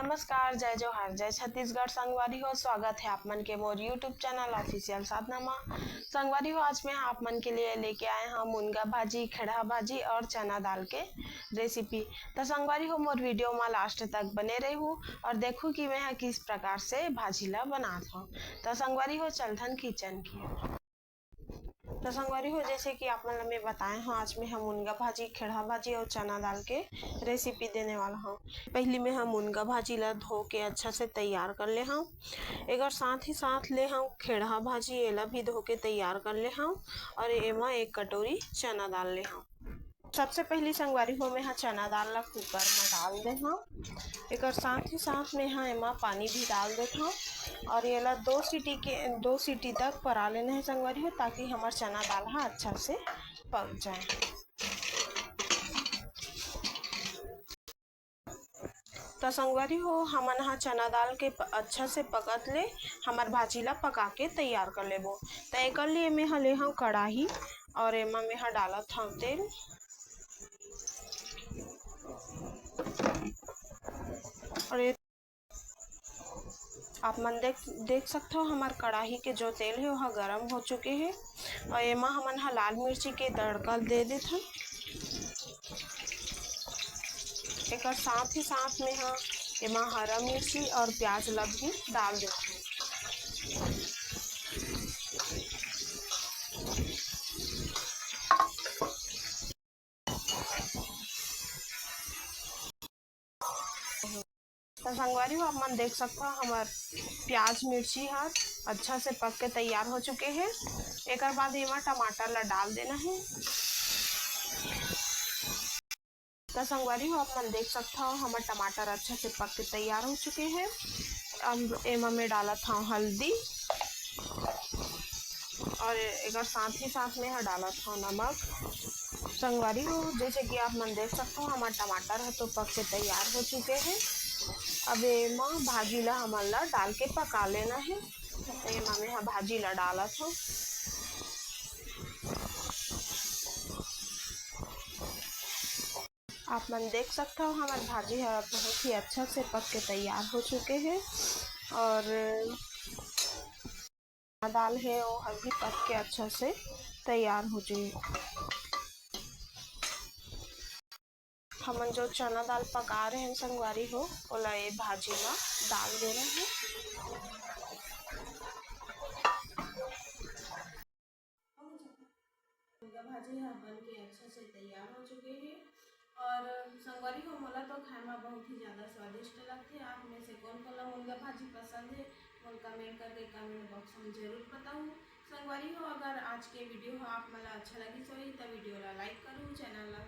नमस्कार, जय जोहार, जय छत्तीसगढ़। संगवारी हो, स्वागत है आप मन के मोर यूट्यूब चैनल ऑफिशियल साधना में। संगवारी हो, आज मैं आप मन के लिए लेके आए हैं मुनगा भाजी, खेड़ा भाजी और चना दाल के रेसिपी। तो संगवारी हो, मोर वीडियो में लास्ट तक बने रही हूँ और देखूँ कि मैं किस प्रकार से भाजी ला बनात हूँ। तो संगवारी हो, चलथन किचन की। तो संगवारी हो, जैसे कि आप मन मैं बताए हूँ, आज मैं हम मुनगा भाजी, खेड़ा भाजी और चना दाल के रेसिपी देने वाला हूँ। पहले मैं हम मुनगा भाजी ला धो के अच्छा से तैयार कर ले हूँ। एक साथ ही साथ ले हम खेड़ा भाजी एला भी धो के तैयार कर ले हूँ और एमा 1 कटोरी चना दाल ले हूँ। सबसे पहली संगवारी हो, मैं चना दाल ला कुकर में डाल दे हूँ। एक साथ ही साथ में एमा पानी भी डाल देता हूँ और ये ला 2 सीटी तक परा लेना है संगवारी हो, ताकि हमार चना दाल अच्छा से पक जाए। तो संगवारी हो, हमन चना दाल के अच्छा से पकत ले हमार भाजी ला पका के तैयार कर लेबो। तो एक लिए मैं ले हूँ कढ़ाई और एमा मैं डालत हूँ तेल। और ये आप मन देख सकते हो, हमार कढ़ाई के जो तेल है वह गरम हो चुके हैं और एमा हमन लाल मिर्ची के तड़का दे देते हैं। एक साथ ही साथ में एमा हरा मिर्ची और प्याज ला भी डाल देते हैं। तो संगवारी हो, आप मन देख सकते हो हमार प्याज मिर्ची अच्छा से पक के तैयार हो चुके हैं। एक बाद एमा टमाटर ला डाल देना है। तो संगवारी हो, आप मन देख सकते हो हमार टमाटर अच्छा से पक के तैयार हो चुके हैं। अब एमा में डालत हूँ हल्दी और एक साथ ही साथ में डालत हूँ नमक। संगवारी हो, जैसे कि आप मन देख सकते हो हमार टमाटर है तो पक के तैयार हो चुके हैं। अब एमा भाजी ला हमन ला डाल के पका लेना है। तो एमा में भाजी ला डालत हूँ। आप मन देख सकते हो हमार भाजी बहुत ही अच्छा से पक के तैयार हो चुके हैं और दाल है वो भी पक के अच्छा से तैयार हो चुकी। हमन जो चना दाल पका रहे हैं संगवारी हो, ओला ये भाजी में डाल देना है। भाजी बन के अच्छा से तैयार हो चुके हैं और संगवारी हो, मोला तो खाए में बहुत ही ज़्यादा स्वादिष्ट लगते हैं। आप में से कौन कौन मुनगा भाजी पसंद है वो कमेंट करके कमेंट बॉक्स में जरूर बताऊँ। संगवारी हो, अगर आज के वीडियो आप मला अच्छा लगी तो वीडियो ला लाइक करूँ, चैनल ला